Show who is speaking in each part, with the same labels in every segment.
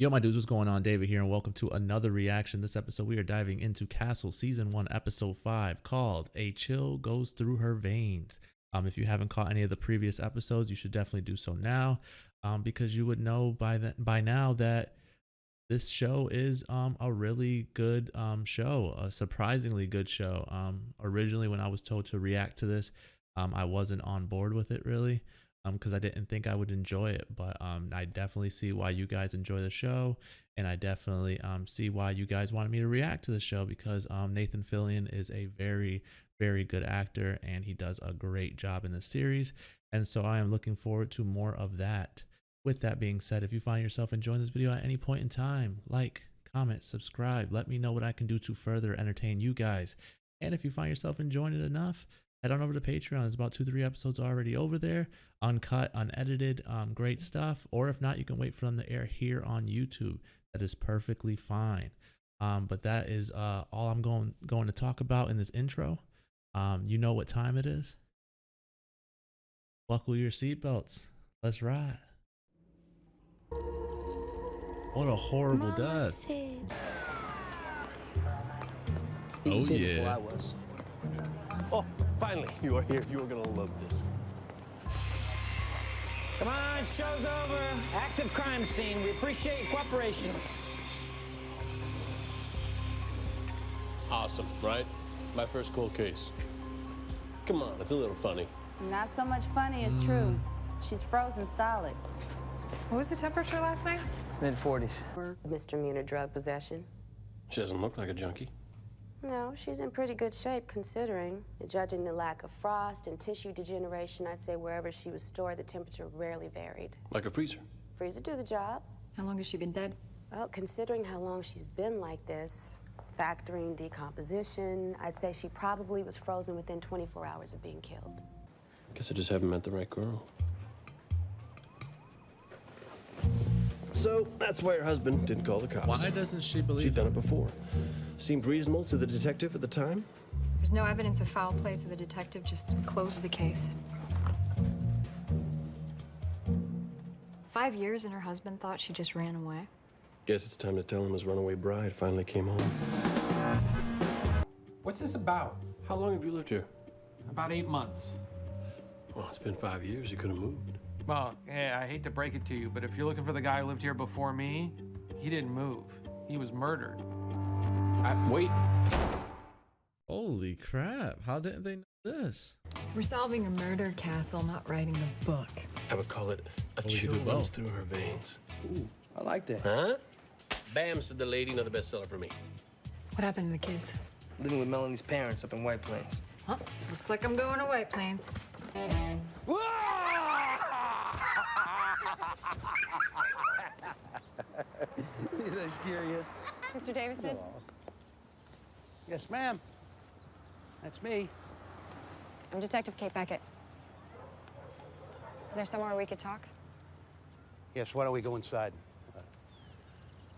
Speaker 1: Yo, my dudes, what's going on? David here, and welcome to another reaction. This episode, we are diving into Castle Season 1, Episode 5, called A Chill Goes Through Her Veins. If you haven't caught any of the previous episodes, you should definitely do so now, because you would know by now that this show is a really good show, a surprisingly good show. Originally, when I was told to react to this, I wasn't on board with it, really. Because I didn't think I would enjoy it, but I definitely see why you guys enjoy the show, and I definitely see why you guys wanted me to react to the show, because Nathan Fillion is a very, very good actor, and he does a great job in the series, and so I am looking forward to more of that. With that being said, if you find yourself enjoying this video at any point in time, like, comment, subscribe, let me know what I can do to further entertain you guys, and if you find yourself enjoying it enough, head on over to Patreon. There's about 2-3 episodes already over there, uncut, unedited, great stuff. Or if not, you can wait for them to air here on YouTube. That is perfectly fine. But that is all I'm going to talk about in this intro. You know what time it is. Buckle your seatbelts. Let's ride. What a horrible death. Oh yeah.
Speaker 2: Oh, finally, you are here. You are gonna love this.
Speaker 3: Come on, show's over. Active crime scene. We appreciate your cooperation.
Speaker 2: Awesome, right? My first cold case. Come on, it's a little funny.
Speaker 4: Not so much funny as true. She's frozen solid.
Speaker 5: What was the temperature last night?
Speaker 6: Mid-40s.
Speaker 4: Misdemeanor drug possession.
Speaker 2: She doesn't look like a junkie.
Speaker 4: No, she's in pretty good shape considering. Judging the lack of frost and tissue degeneration, I'd say wherever she was stored, the temperature rarely varied.
Speaker 2: Like a freezer.
Speaker 4: Freezer do the job.
Speaker 5: How long has she been dead?
Speaker 4: Well, considering how long she's been like this, factoring decomposition, I'd say she probably was frozen within 24 hours of being killed.
Speaker 2: Guess I just haven't met the right girl. So, that's why her husband didn't call the cops.
Speaker 1: Why doesn't she believe
Speaker 2: She'd done it before. Seemed reasonable to the detective at the time.
Speaker 5: There's no evidence of foul play, so the detective just closed the case. 5 years and her husband thought she just ran away.
Speaker 2: Guess it's time to tell him his runaway bride finally came home.
Speaker 7: What's this about?
Speaker 2: How long have you lived here?
Speaker 7: About 8 months.
Speaker 2: Well, it's been 5 years. You could have moved.
Speaker 7: Well, yeah, I hate to break it to you, but if you're looking for the guy who lived here before me, he didn't move. He was murdered. Wait.
Speaker 1: Holy crap. How didn't they know this?
Speaker 5: We're solving a murder, Castle, not writing a book.
Speaker 2: I would call it a
Speaker 1: we could
Speaker 2: chill
Speaker 1: do
Speaker 2: runs
Speaker 1: both.
Speaker 2: through her veins.
Speaker 6: Ooh, I like that.
Speaker 2: Huh? Bam, said the lady, another bestseller for me.
Speaker 5: What happened to the kids?
Speaker 6: Living with Melanie's parents up in White Plains.
Speaker 5: Well, looks like I'm going to White Plains.
Speaker 6: Did I scare you?
Speaker 5: Mr. Davison?
Speaker 8: Yes, ma'am. That's me.
Speaker 5: I'm Detective Kate Beckett. Is there somewhere we could talk?
Speaker 8: Yes, why don't we go inside?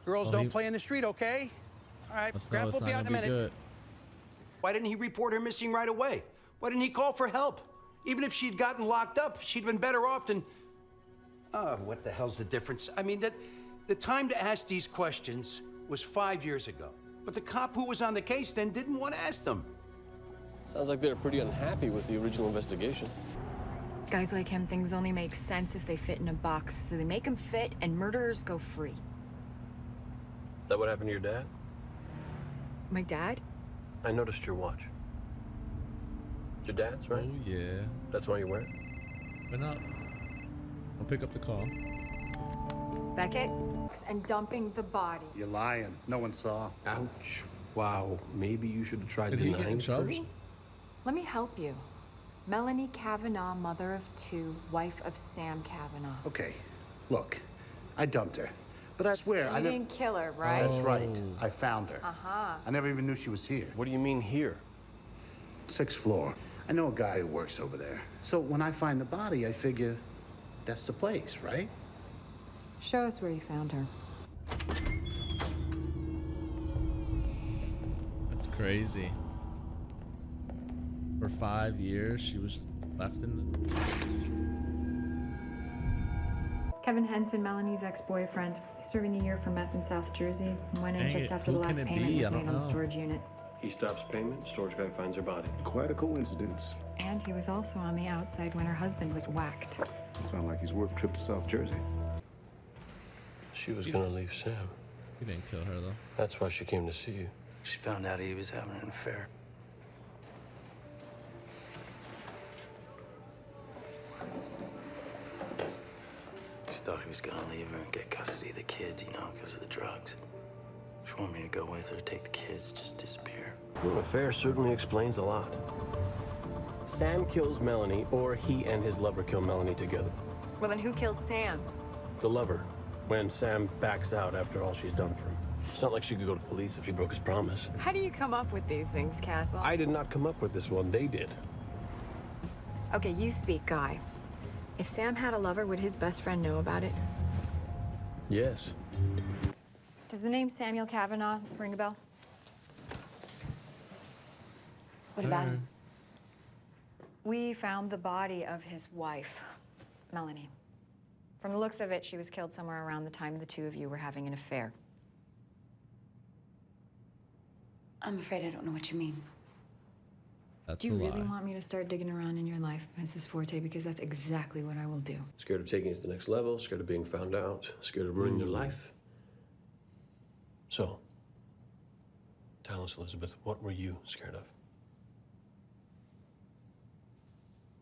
Speaker 8: Girls
Speaker 1: Well,
Speaker 8: don't play in the street, okay? All right,
Speaker 1: Let's know
Speaker 8: Grandpa
Speaker 1: it's
Speaker 8: will
Speaker 1: not
Speaker 8: be out in a
Speaker 1: gonna be
Speaker 8: minute.
Speaker 1: good.
Speaker 8: Why didn't he report her missing right away? Why didn't he call for help? Even if she'd gotten locked up, she'd been better off than... Oh, what the hell's the difference? I mean, the time to ask these questions was 5 years ago. But the cop who was on the case then didn't want to ask them.
Speaker 2: Sounds like they're pretty unhappy with the original investigation.
Speaker 5: Guys like him, things only make sense if they fit in a box. So they make them fit and murderers go free.
Speaker 2: That what happened to your dad?
Speaker 5: My dad?
Speaker 2: I noticed your watch. It's your dad's, right?
Speaker 1: Oh yeah.
Speaker 2: That's why you wear it?
Speaker 1: But not. I'll pick up the call.
Speaker 5: Beckett? And dumping the body.
Speaker 9: You're lying. No one saw.
Speaker 2: Ouch. Wow. Maybe you should have tried
Speaker 1: Did he get in
Speaker 2: denying
Speaker 1: trouble?
Speaker 2: first.
Speaker 5: Let me help you. Melanie Kavanaugh, mother of 2, wife of Sam Kavanaugh.
Speaker 9: Okay, look, I dumped her. But I swear, I
Speaker 5: You
Speaker 9: never...
Speaker 5: didn't kill her, right?
Speaker 9: That's right. I found her.
Speaker 5: Uh-huh.
Speaker 9: I never even knew she was here.
Speaker 2: What do you mean here?
Speaker 9: 6th floor. I know a guy who works over there. So when I find the body, I figure that's the place, right?
Speaker 5: Show us where you found her.
Speaker 1: That's crazy. For 5 years, she was left in the...
Speaker 5: Kevin Henson, Melanie's ex-boyfriend. He's serving a year for meth in South Jersey and went in
Speaker 1: Dang
Speaker 5: just
Speaker 1: it,
Speaker 5: after
Speaker 1: who
Speaker 5: the
Speaker 1: can
Speaker 5: last
Speaker 1: it
Speaker 5: payment
Speaker 1: be?
Speaker 5: was
Speaker 1: I don't
Speaker 5: made on the
Speaker 1: know.
Speaker 5: storage unit.
Speaker 2: He stops payment, storage guy finds her body.
Speaker 10: Quite a coincidence.
Speaker 5: And he was also on the outside when her husband was whacked.
Speaker 10: Sound like he's worth a trip to South Jersey.
Speaker 2: She was gonna leave Sam.
Speaker 1: You didn't kill her, though.
Speaker 2: That's why she came to see you.
Speaker 6: She found out he was having an affair. She thought he was gonna leave her and get custody of the kids, you know, because of the drugs. She wanted me to go with her to take the kids, just disappear.
Speaker 2: Well, affair certainly explains a lot. Sam kills Melanie, or he and his lover kill Melanie together.
Speaker 5: Well, then who kills Sam?
Speaker 2: The lover, when Sam backs out after all she's done for him. It's not like she could go to police if he broke his promise.
Speaker 5: How do you come up with these things, Castle?
Speaker 2: I did not come up with this one, they did.
Speaker 5: Okay, you speak, Guy. If Sam had a lover, would his best friend know about it?
Speaker 2: Yes.
Speaker 5: Does the name Samuel Kavanaugh ring a bell? What about him? We found the body of his wife, Melanie. From the looks of it, she was killed somewhere around the time the two of you were having an affair.
Speaker 4: I'm afraid I don't know what you mean.
Speaker 1: That's
Speaker 5: Do you
Speaker 1: a
Speaker 5: really
Speaker 1: lie.
Speaker 5: want me to start digging around in your life, Mrs. Forte? Because that's exactly what I will do.
Speaker 2: Scared of taking it to the next level, scared of being found out, scared of ruining your life. So, tell us, Elizabeth, what were you scared of?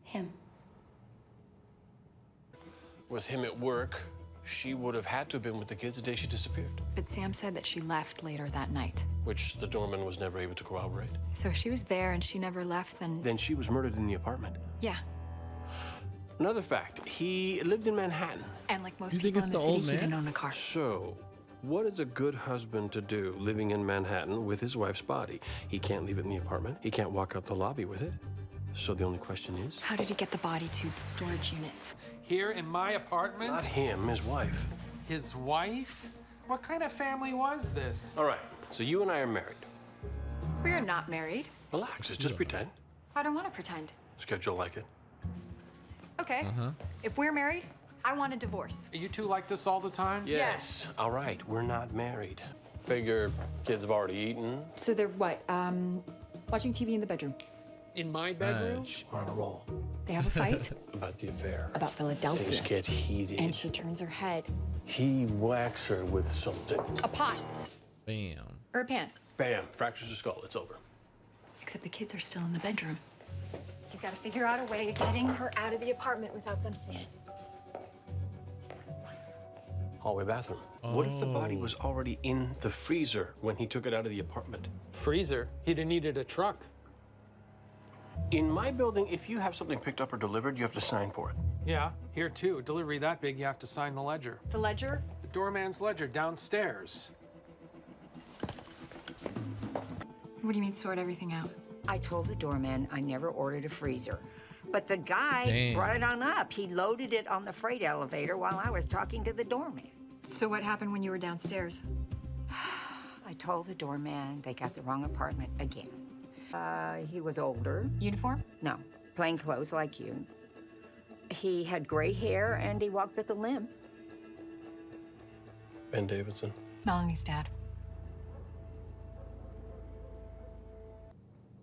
Speaker 4: Him.
Speaker 2: With him at work, she would have had to have been with the kids the day she disappeared,
Speaker 5: But Sam said that she left later that night.
Speaker 2: which the doorman was never able to corroborate.
Speaker 5: So if she was there and she never left, then...
Speaker 2: Then she was murdered in the apartment.
Speaker 5: Yeah.
Speaker 2: Another fact, he lived in Manhattan.
Speaker 5: And like most
Speaker 1: You think
Speaker 5: people
Speaker 1: it's
Speaker 5: in the
Speaker 1: the
Speaker 5: city,
Speaker 1: old
Speaker 5: he
Speaker 1: man?
Speaker 5: didn't own a car.
Speaker 2: So, what is a good husband to do living in Manhattan with his wife's body? He can't leave it in the apartment. He can't walk out the lobby with it. So the only question is...
Speaker 5: How did he get the body to the storage unit?
Speaker 7: Here in my apartment?
Speaker 2: Not him, his wife.
Speaker 7: His wife? What kind of family was this?
Speaker 2: All right, so you and I are married.
Speaker 5: We're not married.
Speaker 2: Relax, it's just pretend.
Speaker 5: I don't want to pretend.
Speaker 2: Schedule like it.
Speaker 5: Okay. If we're married, I want a divorce.
Speaker 7: You two like this all the time?
Speaker 2: Yes. All right, we're not married. Figure kids have already eaten.
Speaker 5: So they're what? Watching TV in the bedroom.
Speaker 7: In my bedroom?
Speaker 2: We're on a roll.
Speaker 5: They have a fight
Speaker 2: About the affair.
Speaker 5: about Philadelphia.
Speaker 2: Things get heated.
Speaker 5: And she turns her head.
Speaker 2: He whacks her with something.
Speaker 5: A pot.
Speaker 1: Bam.
Speaker 5: Or a pan.
Speaker 2: Bam, fractures her skull, it's over.
Speaker 5: Except the kids are still in the bedroom. He's got to figure out a way of getting her out of the apartment without them seeing.
Speaker 2: Hallway bathroom. What if the body was already in the freezer when he took it out of the apartment?
Speaker 7: Freezer? He'd have needed a truck.
Speaker 2: In my building, if you have something picked up or delivered, you have to sign for it.
Speaker 7: Yeah, here too. Delivery that big, you have to sign the ledger.
Speaker 5: The ledger?
Speaker 7: The doorman's ledger downstairs.
Speaker 5: What do you mean sort everything out?
Speaker 11: I told the doorman I never ordered a freezer. But the guy
Speaker 1: Damn.
Speaker 11: brought it on up. He loaded it on the freight elevator while I was talking to the doorman.
Speaker 5: So what happened when you were downstairs?
Speaker 11: I told the doorman they got the wrong apartment again. He was older.
Speaker 5: Uniform?
Speaker 11: No, plain clothes like you. He had gray hair and he walked with a limp.
Speaker 2: Ben Davidson.
Speaker 5: Melanie's dad.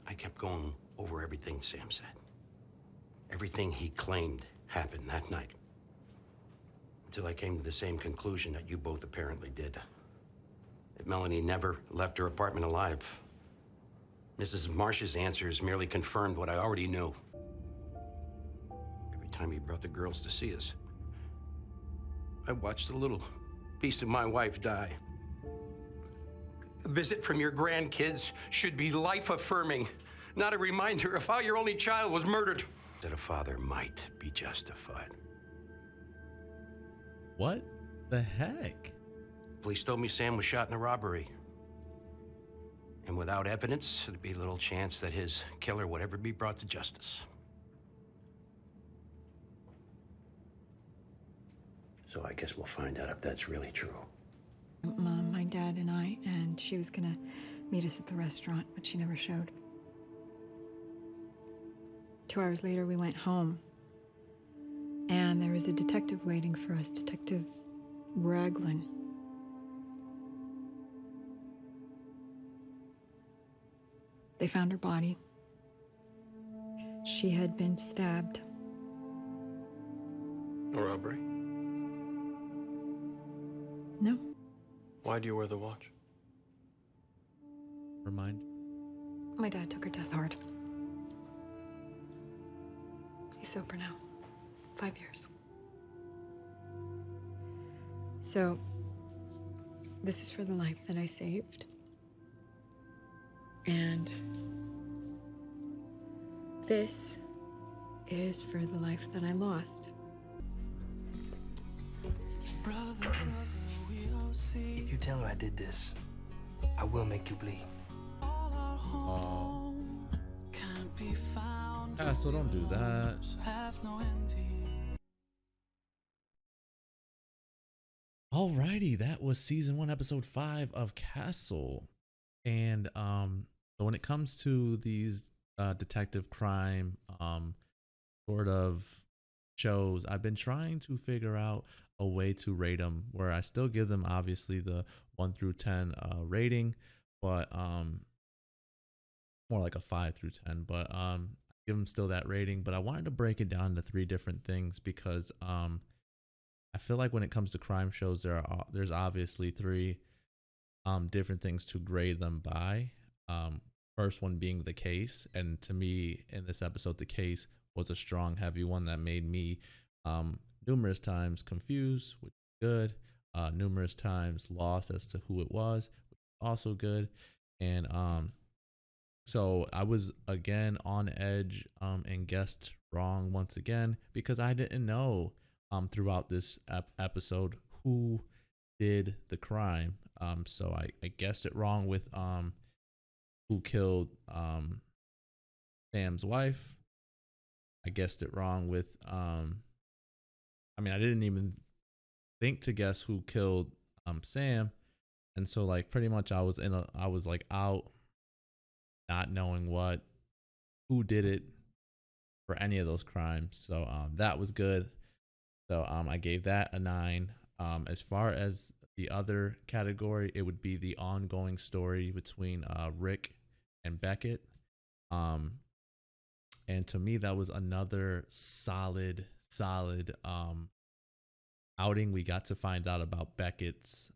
Speaker 8: I kept going over everything Sam said. Everything he claimed happened that night. Until I came to the same conclusion that you both apparently did. That Melanie never left her apartment alive. Mrs. Marsh's answers merely confirmed what I already knew. Every time he brought the girls to see us, I watched a little piece of my wife die. A visit from your grandkids should be life-affirming, not a reminder of how your only child was murdered. That a father might be justified.
Speaker 1: What the heck?
Speaker 8: Police told me Sam was shot in a robbery. And without evidence, there'd be little chance that his killer would ever be brought to justice. So I guess we'll find out if that's really true.
Speaker 5: Mom, my dad, and I, and she was gonna meet us at the restaurant, but she never showed. 2 hours later, we went home. And there was a detective waiting for us, Detective Raglan. They found her body. She had been stabbed.
Speaker 2: A robbery?
Speaker 5: No.
Speaker 2: Why do you wear the watch?
Speaker 1: Remind.
Speaker 5: My dad took her death hard. He's sober now. 5 years. So, this is for the life that I saved. And this is for the life that I lost.
Speaker 6: If you tell her I did this, I will make you bleed.
Speaker 1: Yeah, so don't do that. Alrighty, that was season 1, episode 5 of Castle. And so when it comes to these detective crime sort of shows, I've been trying to figure out a way to rate them where I still give them obviously the 1 through 10 rating, but more like a 5 through 10, but I give them still that rating. But I wanted to break it down into 3 different things because I feel like when it comes to crime shows, there's obviously 3 different things to grade them by. First one being the case, and to me in this episode, the case was a strong, heavy one that made me numerous times confused, which is good. Numerous times lost as to who it was, which is also good. And so I was again on edge and guessed wrong once again because I didn't know throughout this episode who did the crime. So I guessed it wrong with who killed Sam's wife. I guessed it wrong with I didn't even think to guess who killed Sam. And so like pretty much I was like out not knowing who did it for any of those crimes. So that was good. So I gave that a 9. As far as the other category, it would be the ongoing story between Rick and Beckett. And to me, that was another solid outing. We got to find out about Beckett's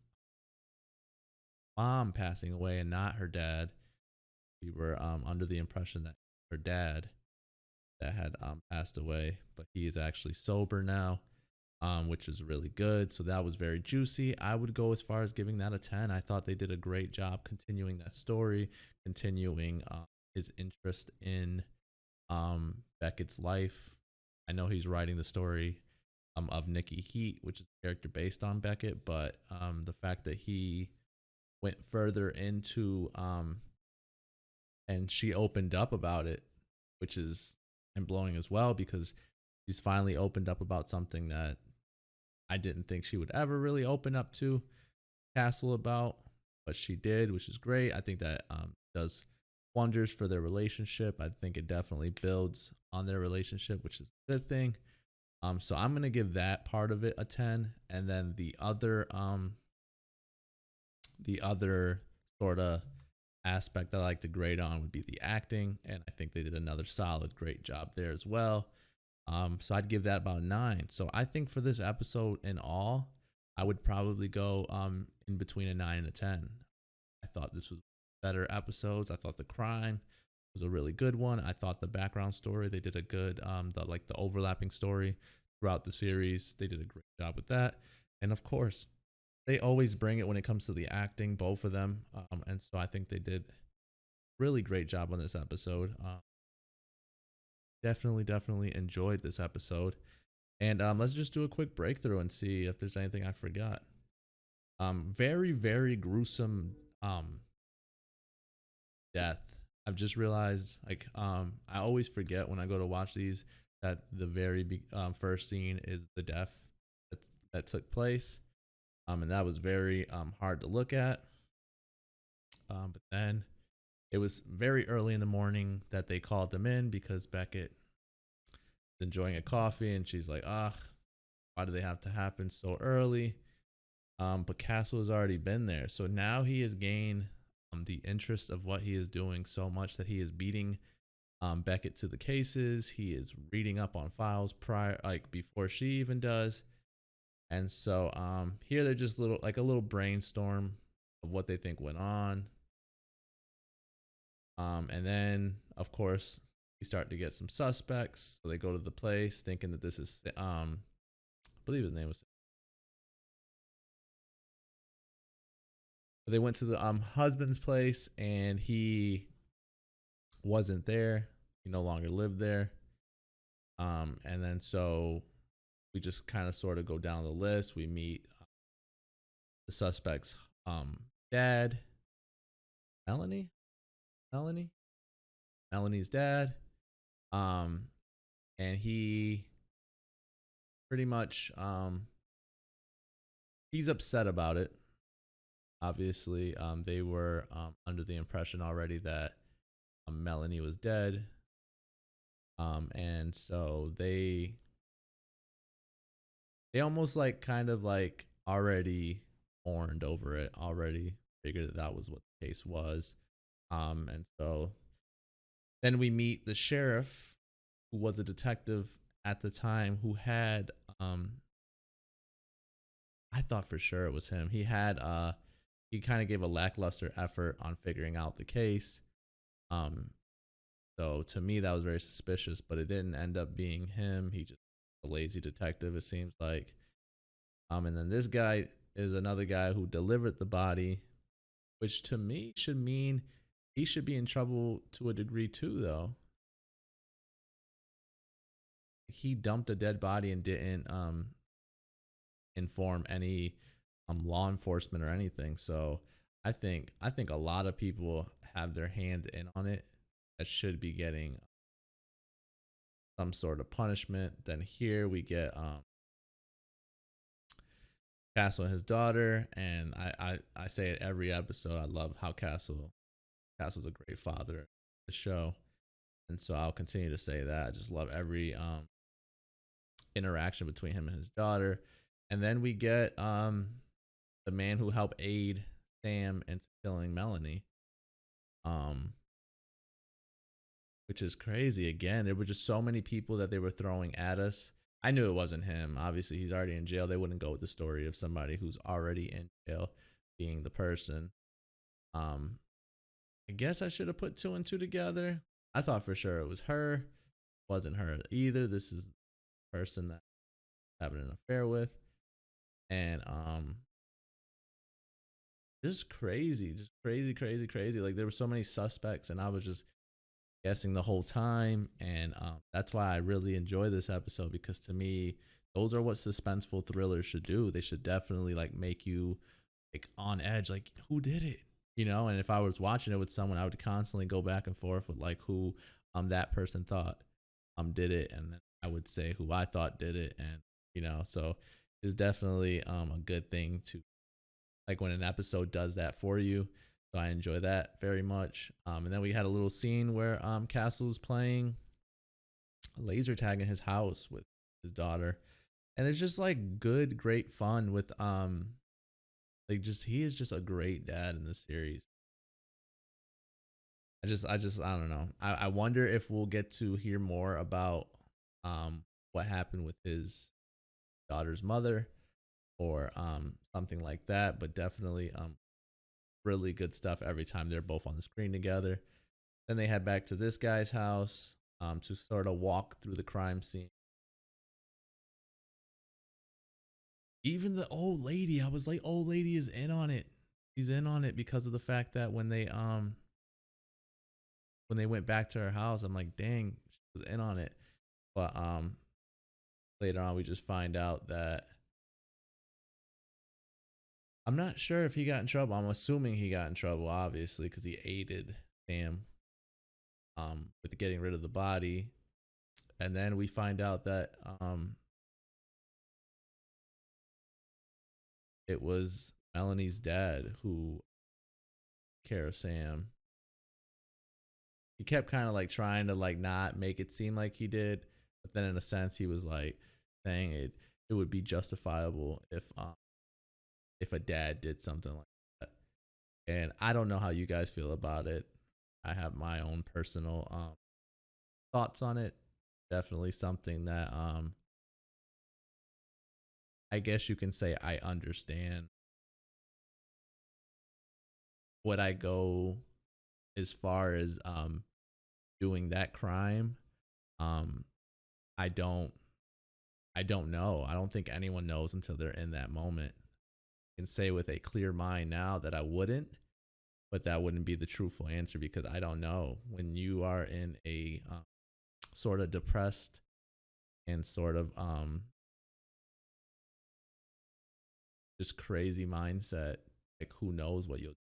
Speaker 1: mom passing away and not her dad. We were under the impression that her dad that had passed away, but he is actually sober now, which is really good. So that was very juicy. I would go as far as giving that a 10. I thought they did a great job continuing that story, continuing his interest in Beckett's life. I know he's writing the story of Nikki Heat, which is a character based on Beckett, but the fact that he went further into and she opened up about it, which is mind-blowing as well, because she's finally opened up about something that I didn't think she would ever really open up to Castle about, but she did, which is great. I think that does wonders for their relationship. I think it definitely builds on their relationship, which is a good thing. So I'm gonna give that part of it a 10, and then the other sort of aspect that I like to grade on would be the acting, and I think they did another solid, great job there as well. So I'd give that about a 9. So I think for this episode in all, I would probably go in between a 9 and a 10. I thought this was better episodes. I thought the crime was a really good one. I thought the background story, they did a good the overlapping story throughout the series. They did a great job with that. And of course, they always bring it when it comes to the acting, both of them. And so I think they did really great job on this episode. Definitely enjoyed this episode. And let's just do a quick breakthrough and see if there's anything I forgot. Very gruesome death. I've just realized, I always forget when I go to watch these that the very first scene is the death that took place. And that was very hard to look at. But then it was very early in the morning that they called them in because Beckett enjoying a coffee, and she's like, ah, why do they have to happen so early? But Castle has already been there, so now he has gained the interest of what he is doing so much that he is beating Beckett to the cases. He is reading up on files prior, like before she even does. And so here they're just a little brainstorm of what they think went on. And then of course we start to get some suspects. So they go to the place thinking that this is I believe his name was. They went to the husband's place and he wasn't there. He no longer lived there. And then so we just kind of sort of go down the list. We meet the suspect's dad, Melanie's dad. And he pretty much he's upset about it. Obviously, they were under the impression already that Melanie was dead. And so they almost like kind of like already mourned over it, already figured that that was what the case was. And so then we meet the sheriff, who was a detective at the time, who had I thought for sure it was him. He had he kind of gave a lackluster effort on figuring out the case. So to me that was very suspicious, but it didn't end up being him. He just a lazy detective, it seems like. And then this guy is another guy who delivered the body, which to me should mean he should be in trouble to a degree too, though. He dumped a dead body and didn't inform any law enforcement or anything. So I think a lot of people have their hand in on it that should be getting some sort of punishment. Then here we get Castle and his daughter, and I say it every episode. I love how Castle's a great father of the show, and so I'll continue to say that. I just love every interaction between him and his daughter. And then we get the man who helped aid Sam into killing Melanie, which is crazy. Again, there were just so many people that they were throwing at us. I knew it wasn't him. Obviously, he's already in jail. They wouldn't go with the story of somebody who's already in jail being the person. I guess I should have put two and two together. I thought for sure it was her. Wasn't her either. This is the person that I'm having an affair with. And just crazy. Like there were so many suspects and I was just guessing the whole time. And that's why I really enjoy this episode, because to me those are what suspenseful thrillers should do. They should definitely like make you like on edge, like who did it, you know? And if I was watching it with someone, I would constantly go back and forth with like who that person thought did it, and then I would say who I thought did it. And you know, so it's definitely a good thing to like when an episode does that for you. So I enjoy that very much. And then we had a little scene where Castle's playing laser tag in his house with his daughter, and it's just like great fun with like just he is just a great dad in this series. I don't know. I wonder if we'll get to hear more about what happened with his daughter's mother or something like that, but definitely really good stuff every time they're both on the screen together. Then they head back to this guy's house to sort of walk through the crime scene. Even the old lady, I was like, old lady is in on it. She's in on it because of the fact that when they went back to her house, I'm like, dang, she was in on it. But later on we just find out that I'm not sure if he got in trouble. I'm assuming he got in trouble, obviously, because he aided Sam with getting rid of the body. And then we find out that it was Melanie's dad who took care of Sam. He kept kind of like trying to like not make it seem like he did, But then in a sense, he was like saying it would be justifiable if a dad did something like that. And I don't know how you guys feel about it. I have my own personal thoughts on it. Definitely something that I guess you can say I understand. Would I go as far as doing that crime? Um I don't know. I don't think anyone knows until they're in that moment. I can say with a clear mind now that I wouldn't, but that wouldn't be the truthful answer because I don't know. When you are in a sort of depressed and sort of just crazy mindset, like who knows what you'll do.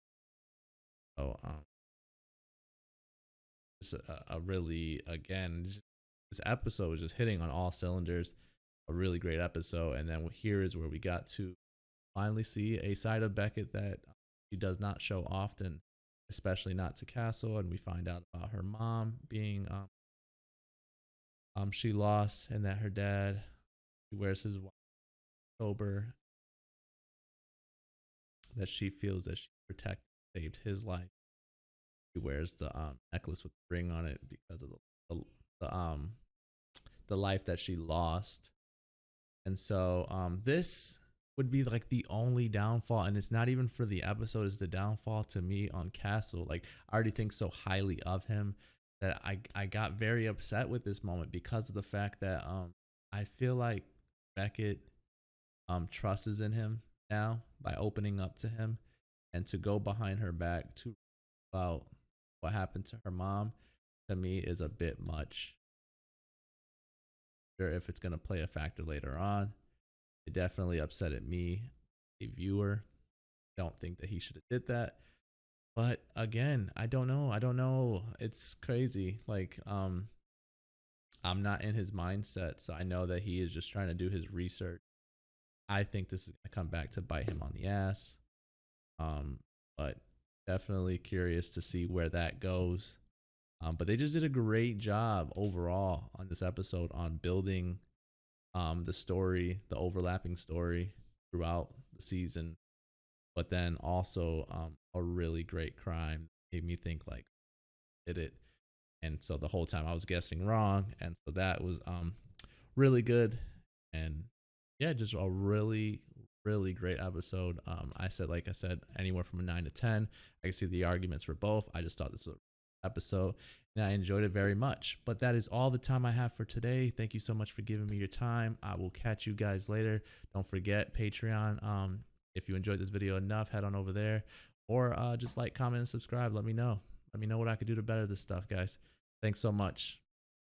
Speaker 1: So just a really, again, this episode was just hitting on all cylinders. A really great episode. And then here is where we got to finally see a side of Beckett that she does not show often, especially not to Castle. And we find out about her mom being she lost, and that her dad, he wears his wife sober, that she feels that she protected, saved his life. He wears the necklace with the ring on it because of the life that she lost. And so this would be like the only downfall, and it's not even for the episode, it's the downfall to me on Castle. Like, I already think so highly of him that I got very upset with this moment because of the fact that I feel like Beckett trusts in him now by opening up to him, and to go behind her back to about what happened to her mom, to me is a bit much. Sure, if it's going to play a factor later on. It definitely upsetted me, a viewer. Don't think that he should have did that. But again, I don't know. It's crazy. Like, I'm not in his mindset, so I know that he is just trying to do his research. I think this is gonna come back to bite him on the ass. But definitely curious to see where that goes. But they just did a great job overall on this episode on building the story, the overlapping story throughout the season, but then also a really great crime made me think like, did it? And so the whole time I was guessing wrong, and so that was really good. And yeah, just a really great episode. I said anywhere from a 9 to 10. I can see the arguments for both. I just thought this was an episode and I enjoyed it very much. But that is all the time I have for today. Thank you so much for giving me your time. I will catch you guys later. Don't forget Patreon. If you enjoyed this video enough, head on over there, or just like, comment, and subscribe. Let me know what I could do to better this stuff, guys. Thanks so much.